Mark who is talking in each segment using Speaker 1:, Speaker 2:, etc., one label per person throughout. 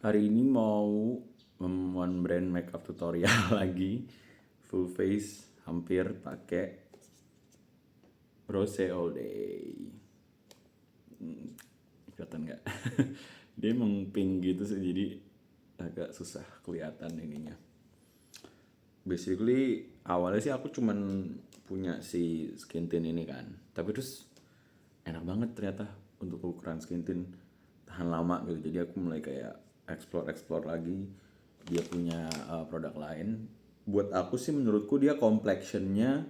Speaker 1: Hari ini mau one brand makeup tutorial lagi. Full face, hampir pakai Rose All Day. Kelihatan nggak? Dia emang pink gitu sih, jadi agak susah kelihatan ininya. Basically awalnya sih aku cuman punya si skin tint ini kan, tapi terus enak banget ternyata untuk ukuran skin tint, tahan lama gitu. Jadi aku mulai kayak explore lagi dia punya produk lain. Buat aku sih, menurutku dia complexionnya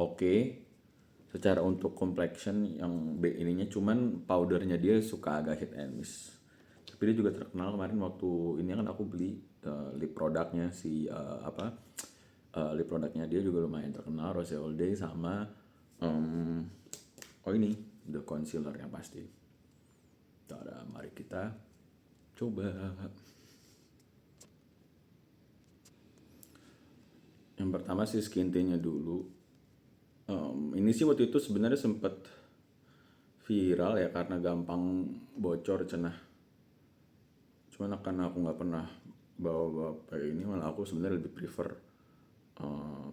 Speaker 1: oke. Secara untuk complexion yang B ininya, cuman powdernya dia suka agak hit and miss. Tapi dia juga terkenal kemarin waktu ini kan aku beli lip produknya si lip produknya dia juga lumayan terkenal, Rose All Day sama em, oh ini the concealer yang pasti. Tada, mari kita coba. Yang pertama sih skin tint-nya dulu. Ini sih waktu itu sebenarnya sempet viral ya karena gampang bocor cenah. Cuman karena aku nggak pernah bawa kayak ini, malah aku sebenarnya lebih prefer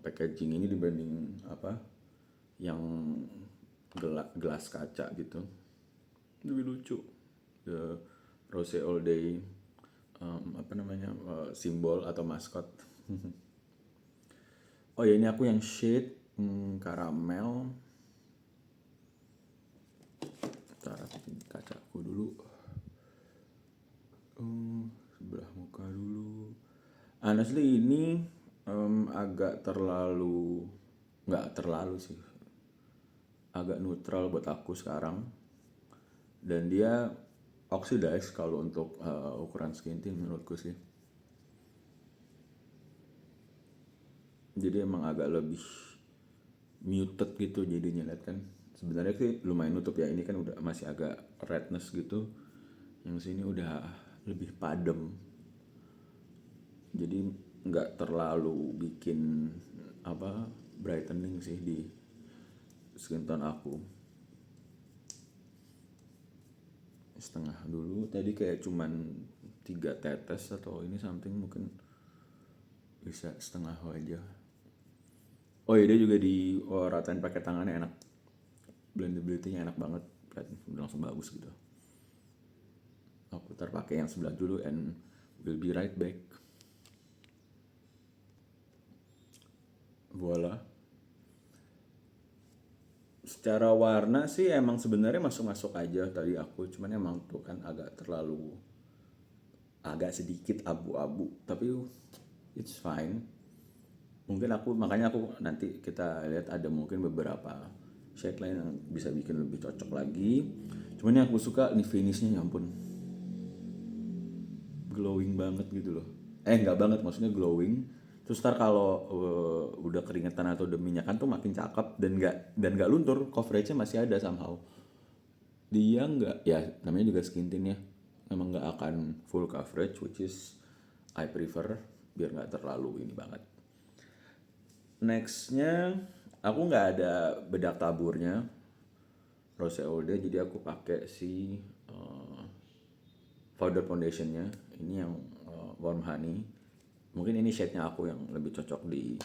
Speaker 1: packaging ini dibanding apa yang gelas kaca gitu. Lebih lucu. The Rose All Day apa namanya simbol atau maskot. Oh ya, ini aku yang shade karamel. Taruh kacaku dulu. Sebelah muka dulu. Honestly ini agak terlalu, nggak terlalu sih, agak neutral buat aku sekarang. Dan dia oxidize kalau untuk ukuran skin tint menurutku sih. Jadi emang agak lebih muted gitu jadinya, lihat kan. Sebenarnya sih lumayan nutup ya, ini kan udah masih agak redness gitu. Yang sini udah lebih padam. Jadi nggak terlalu bikin apa brightening sih di skin tone aku. Setengah dulu tadi, kayak cuman 3 tetes atau ini something, mungkin bisa setengah aja. Oh iya, dia juga di ratain pakai tangannya, enak. Blendability-nya enak banget, udah langsung bagus gitu. Aku terpakai yang sebelah dulu and will be right back. Voila. Secara warna sih emang sebenarnya masuk-masuk aja tadi aku, cuman emang tuh kan agak terlalu, agak sedikit abu-abu, tapi it's fine. Mungkin aku, makanya aku nanti kita lihat ada mungkin beberapa shade lain yang bisa bikin lebih cocok lagi. Cuman yang aku suka nih finishnya, ya ampun, glowing banget gitu loh. Nggak banget, maksudnya glowing. Terus ntar kalau udah keringetan atau udah minyakan tuh makin cakep, dan nggak luntur, coveragenya masih ada somehow. Dia nggak, ya namanya juga skin tint ya, memang nggak akan full coverage, which is I prefer biar nggak terlalu ini banget. Nextnya aku nggak ada bedak taburnya Rose All Day, jadi aku pakai si powder foundationnya. Ini yang warm honey. Mungkin ini shade-nya aku yang lebih cocok di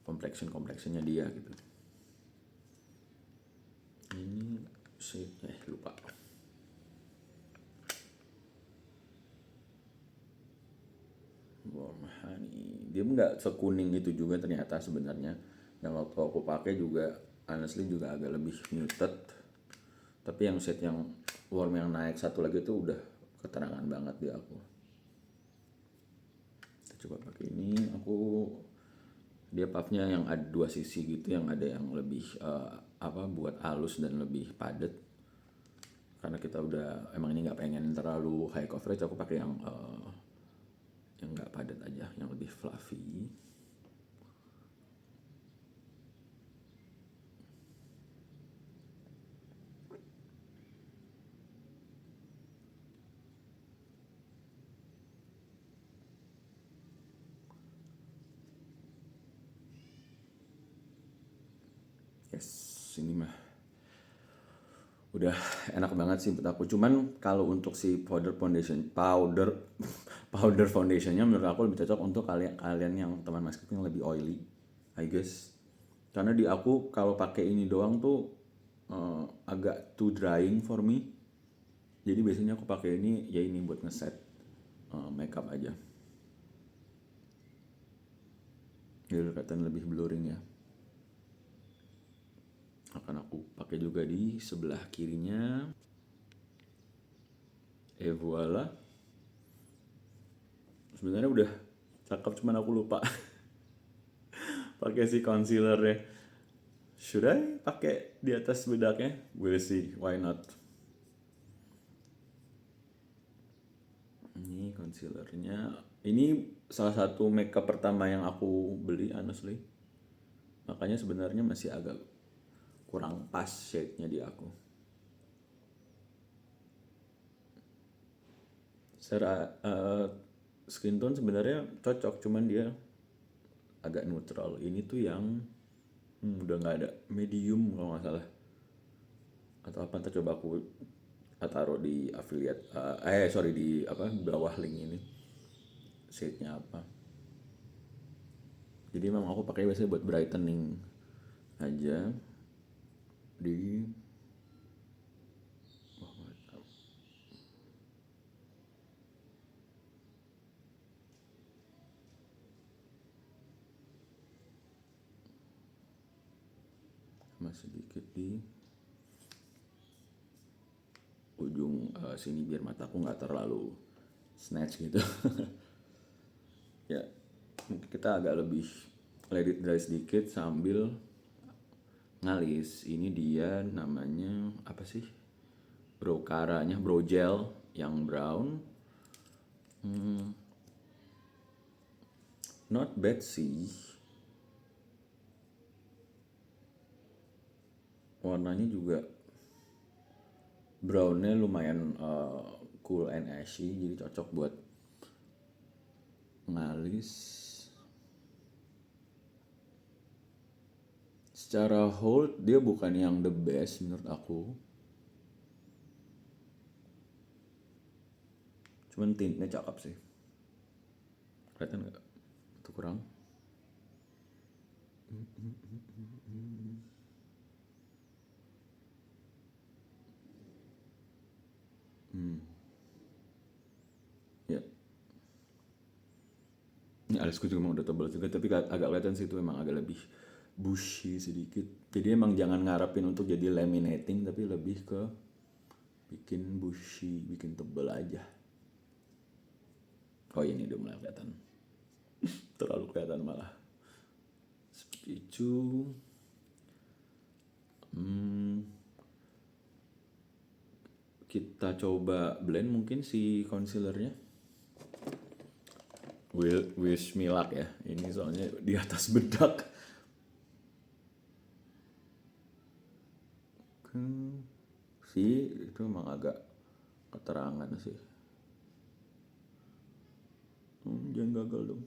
Speaker 1: complexionnya dia gitu. Ini shade lupa. Warm honey. Dia nggak sekuning itu juga ternyata sebenarnya. Dan waktu aku pakai juga honestly juga agak lebih muted. Tapi yang shade yang warm yang naik satu lagi itu udah keterangan banget di aku. Kita coba pakai ini. Dia puffnya yang ada dua sisi gitu, yang ada yang lebih buat halus dan lebih padat. Karena kita udah emang ini nggak pengen terlalu high coverage, aku pakai yang nggak padat aja, yang lebih fluffy. Yes, ini mah udah enak banget sih menurut aku. Cuman kalau untuk si powder foundationnya menurut aku lebih cocok untuk kalian kalian yang teman masku yang lebih oily, I guess. Karena di aku kalau pakai ini doang tuh agak too drying for me. Jadi biasanya aku pakai ini ya ini buat ngeset makeup aja. Jadi kelihatan lebih blurring ya. Akan aku pakai juga di sebelah kirinya. Voila. Sebenarnya udah cakep, cuman aku lupa pakai si concealer ya. Should I pakai di atas bedaknya? We'll see, why not. Ini concealernya. Ini salah satu makeup pertama yang aku beli honestly. Makanya sebenarnya masih agak kurang pas shade-nya di aku. Secara skin tone sebenarnya cocok, cuman dia agak neutral. Ini tuh yang udah nggak ada medium kalau nggak salah. Atau apa, ntar coba aku taruh di affiliate sorry di apa bawah link ini shade-nya apa. Jadi memang aku pakai biasanya buat brightening aja di masih sedikit di ujung sini biar mataku nggak terlalu snatch gitu. Ya mungkin kita agak lebih let it dry sedikit sambil ngalis. Ini dia namanya apa sih, brocaranya brow gel yang brown. Not bad sih, warnanya juga brownnya lumayan cool and ashy, jadi cocok buat ngalis. Secara hold dia bukan yang the best menurut aku, cuman tintnya cakep sih. Kelihatan nggak? Itu kurang. Ya, ini alisku juga emang udah tebal juga, tapi agak kelihatan sih itu emang agak lebih bushy sedikit. Jadi emang jangan ngarepin untuk jadi laminating, tapi lebih ke bikin bushy, bikin tebal aja. Oh ini udah mulai kelihatan, terlalu kelihatan malah. Seperti itu. Kita coba blend mungkin si concealernya. Wish me luck ya. Ini soalnya di atas bedak. Sih itu emang agak keterangan sih. Jangan gagal dong.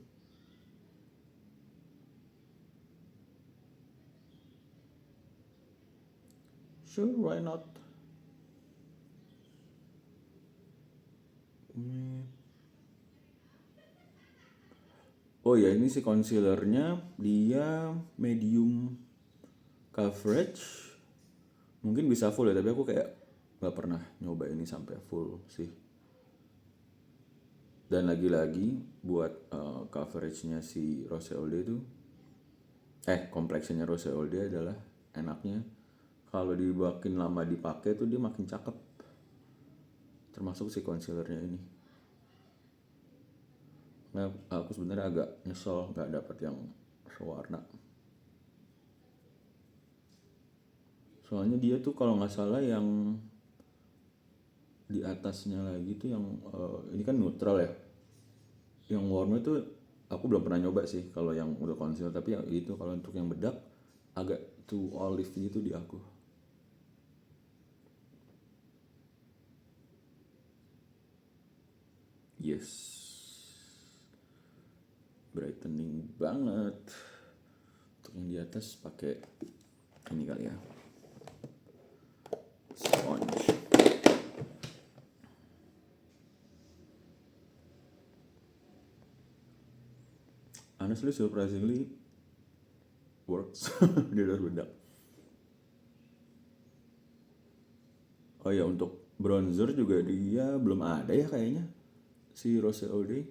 Speaker 1: Sure, why not? Oh ya, ini si concealernya dia medium coverage. Mungkin bisa full ya, tapi aku kayak nggak pernah nyoba ini sampai full sih. Dan lagi-lagi buat coveragenya si Rose Olde itu, complexionnya Rose Olde adalah enaknya kalau dimakin lama dipakai tuh dia makin cakep. Termasuk si concealernya ini. Nah, aku sebenarnya agak nyesel nggak dapet yang sewarna. Soalnya dia tuh kalau nggak salah yang di atasnya lagi tuh yang ini kan neutral ya. Yang warna itu aku belum pernah nyoba sih kalau yang udah concealer, tapi yang itu kalau untuk yang bedak agak too olive gitu di aku. Yes, brightening banget. Untuk yang di atas pakai ini kali ya, Sponge. Honestly, surprisingly works. Dia harus bedak. Oh ya, untuk bronzer juga dia belum ada ya kayaknya, si Rose All Day.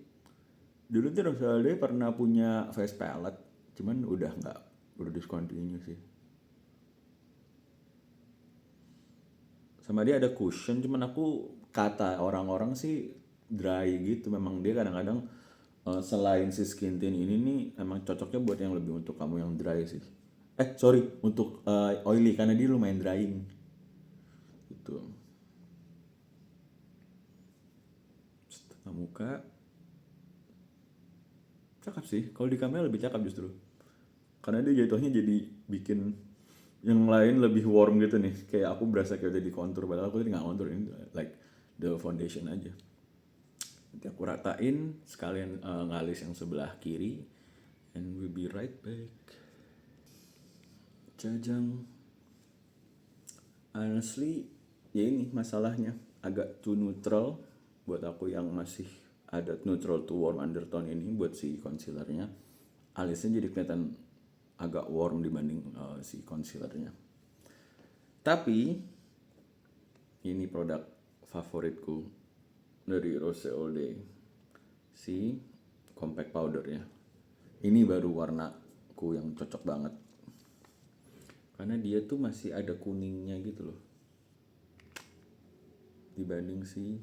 Speaker 1: Dulu tuh Rose All Day pernah punya face palette, cuman udah nggak, udah discontinue sih. Sama dia ada cushion, cuman aku kata orang-orang sih dry gitu. Memang dia kadang-kadang selain si skin tint ini nih emang cocoknya buat yang lebih untuk kamu yang dry sih. Sorry, untuk oily karena dia lumayan drying gitu. Setengah muka cakep sih. Kalau di kamera lebih cakep justru. Karena dia jatuhnya jadi bikin yang lain lebih warm gitu nih. Kayak aku berasa kayak udah di contour, padahal aku tadi nggak contour, ini like the foundation aja. Nanti aku ratain sekalian ngalis yang sebelah kiri, and we'll be right back. Jajang. Honestly, ya ini masalahnya agak too neutral buat aku yang masih ada neutral to warm undertone ini buat si concealernya. Alisnya jadi kelihatan agak warm dibanding si concealernya. Tapi ini produk favoritku dari Rose All Day, si compact powdernya. Ini baru warnaku yang cocok banget. Karena dia tuh masih ada kuningnya gitu loh. Dibanding si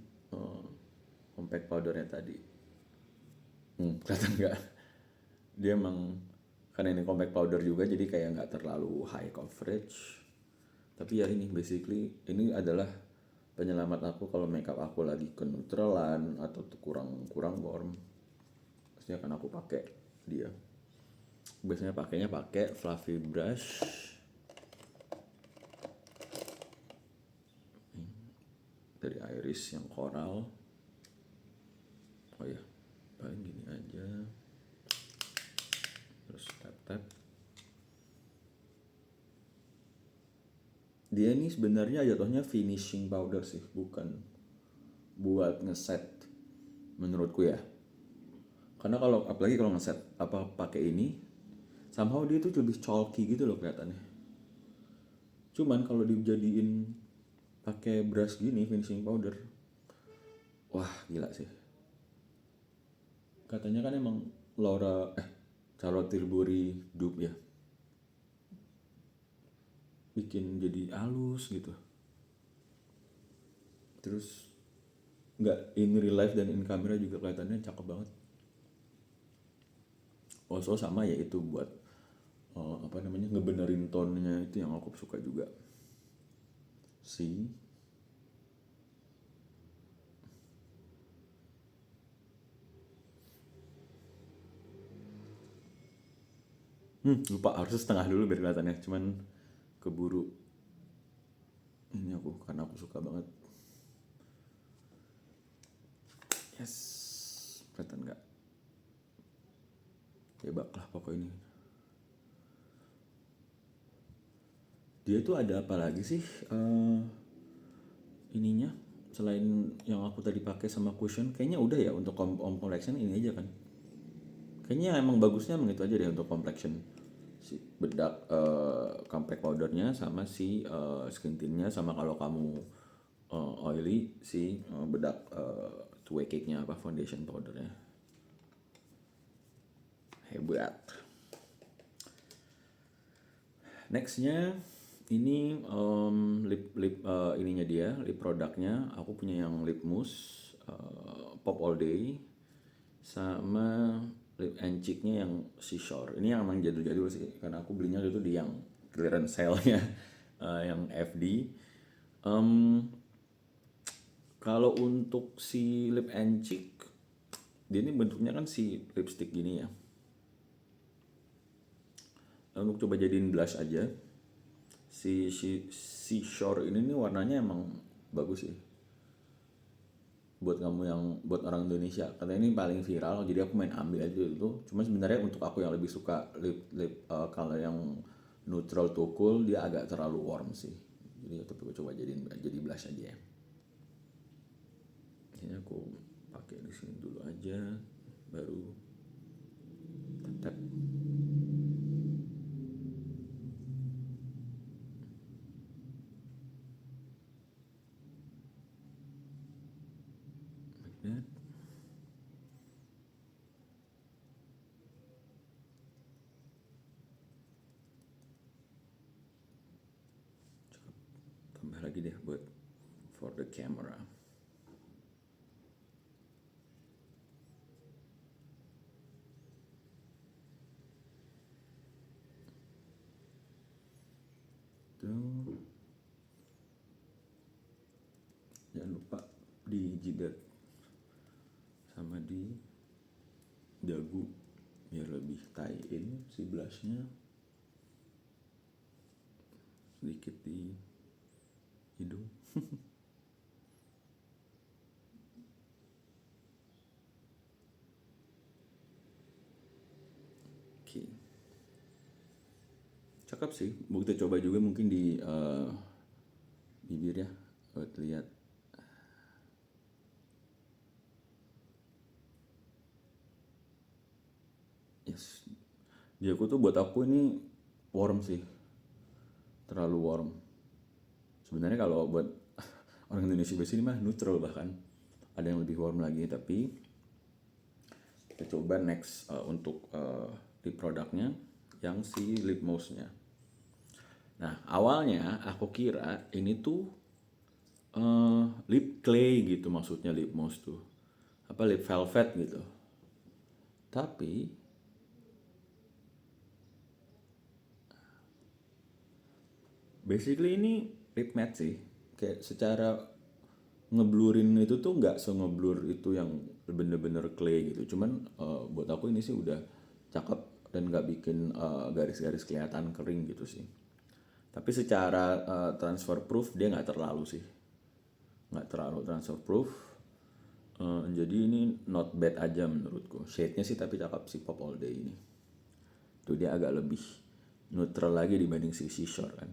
Speaker 1: compact powdernya tadi. Kelihatan nggak? Dia emang, karena ini compact powder juga jadi kayak nggak terlalu high coverage. Tapi ya ini basically ini adalah penyelamat aku kalau makeup aku lagi keneutralan atau tuh kurang warm. Pasti akan aku pakai dia. Biasanya pakainya pakai fluffy brush. Dari iris yang coral. Oh ya, paling gini aja. Terus tap. Dia ini sebenarnya jatuhnya finishing powder sih, bukan buat ngeset menurutku ya. Karena kalau apalagi kalau ngeset apa pakai ini, somehow dia tuh lebih chalky gitu loh kelihatannya. Cuman kalau dijadiin pakai brush gini finishing powder, wah gila sih. Katanya kan emang Charlotte Tilbury dupe ya, bikin jadi halus gitu. Terus nggak in real life dan in camera juga kelihatannya cakep banget. Also sama ya itu buat ngebenerin tone-nya, itu yang aku suka juga. Lupa harusnya setengah dulu biar kelihatannya, cuman keburu ini aku karena aku suka banget. Yes, kelihatan nggak? Hebat lah pokoknya ini. Dia tuh ada apa lagi sih ininya selain yang aku tadi pakai sama cushion? Kayaknya udah ya untuk complexion ini aja kan. Kayaknya emang bagusnya emang itu aja deh untuk complexion. Si bedak compact powdernya sama si skin tintnya, sama kalau kamu oily si bedak two-way cake-nya apa foundation powdernya. Hebat. Nextnya ini lip ininya dia, lip produknya. Aku punya yang lip mousse Pop All Day sama lip and cheeknya yang Seashore. Ini yang emang jadul-jadul sih, karena aku belinya itu di yang clearance sale-nya yang FD. Kalau untuk si lip and cheek, dia ini bentuknya kan si lipstick gini ya. Untuk coba jadiin blush aja, si Seashore ini nih warnanya emang bagus sih. Buat kamu yang buat orang Indonesia, katanya ini paling viral, jadi aku main ambil aja itu. Cuma sebenarnya untuk aku yang lebih suka lip color yang neutral to cool, dia agak terlalu warm sih. tapi aku coba jadi blush aja ya. Ini aku pakai di sini dulu aja, baru tap. Like that. Tambah lagi deh buat for the camera. Tuh. Jangan lupa di jidat sama di dagu biar lebih tie-in si blushnya, sedikit di hidung. Oke, cakep sih. Kita coba juga mungkin di bibir ya, buat lihat. Yes, di aku tuh buat aku ini warm sih, terlalu warm. Sebenarnya kalau buat orang Indonesia biasanya mah neutral, bahkan ada yang lebih warm lagi, tapi kita coba next untuk lip produknya yang si lip mousse-nya. Nah, awalnya aku kira ini tuh lip clay gitu, maksudnya lip mousse tuh. Apa lip velvet gitu. Tapi basically ini lip matte sih. Kayak secara ngeblurin itu tuh nggak se-ngeblur itu yang bener-bener clay gitu. Cuman buat aku ini sih udah cakep dan nggak bikin garis-garis kelihatan kering gitu sih. Tapi secara transfer proof dia nggak terlalu sih, nggak terlalu transfer proof. Jadi ini not bad aja menurutku. Shade-nya sih tapi cakep si Pop All Day ini. Tuh dia agak lebih neutral lagi dibanding si Seashore kan.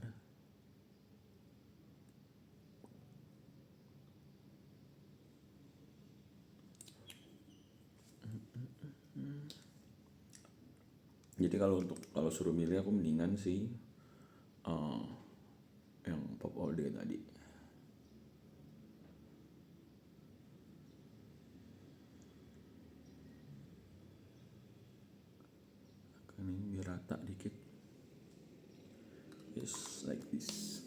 Speaker 1: Jadi kalau suruh milih aku mendingan sih yang Pop All Day tadi. Ini biar rata dikit. Yes, like this.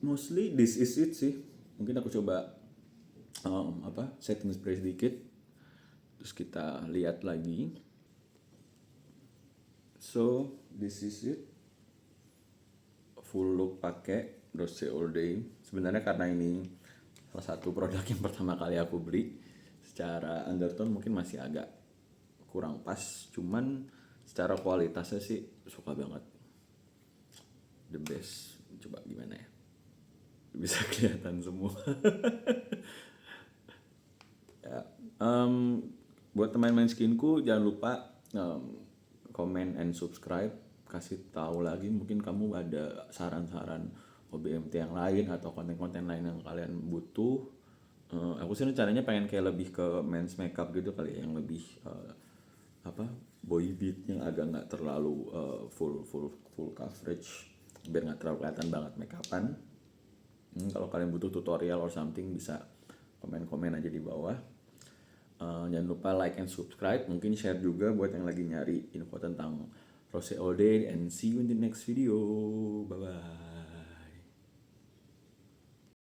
Speaker 1: Mostly this is it sih. Mungkin aku coba setting spray sedikit, terus kita lihat lagi. So this is it, full look pakai Rose All Day. Sebenarnya karena ini salah satu produk yang pertama kali aku beli, secara undertone mungkin masih agak kurang pas, cuman secara kualitasnya sih suka banget, the best. Coba gimana ya, bisa kelihatan semua. Ya, buat teman-teman skinku jangan lupa comment and subscribe, kasih tahu lagi mungkin kamu ada saran-saran OBMT yang lain atau konten-konten lain yang kalian butuh. Aku sih rencananya pengen kayak lebih ke men's makeup gitu kali ya, yang lebih boy beat yang agak nggak terlalu full coverage, biar nggak terlalu kelihatan banget makeupan. Kalau kalian butuh tutorial or something bisa komen-komen aja di bawah. Jangan lupa like and subscribe, mungkin share juga buat yang lagi nyari info tentang Rose All Day, and see you in the next video. Bye bye.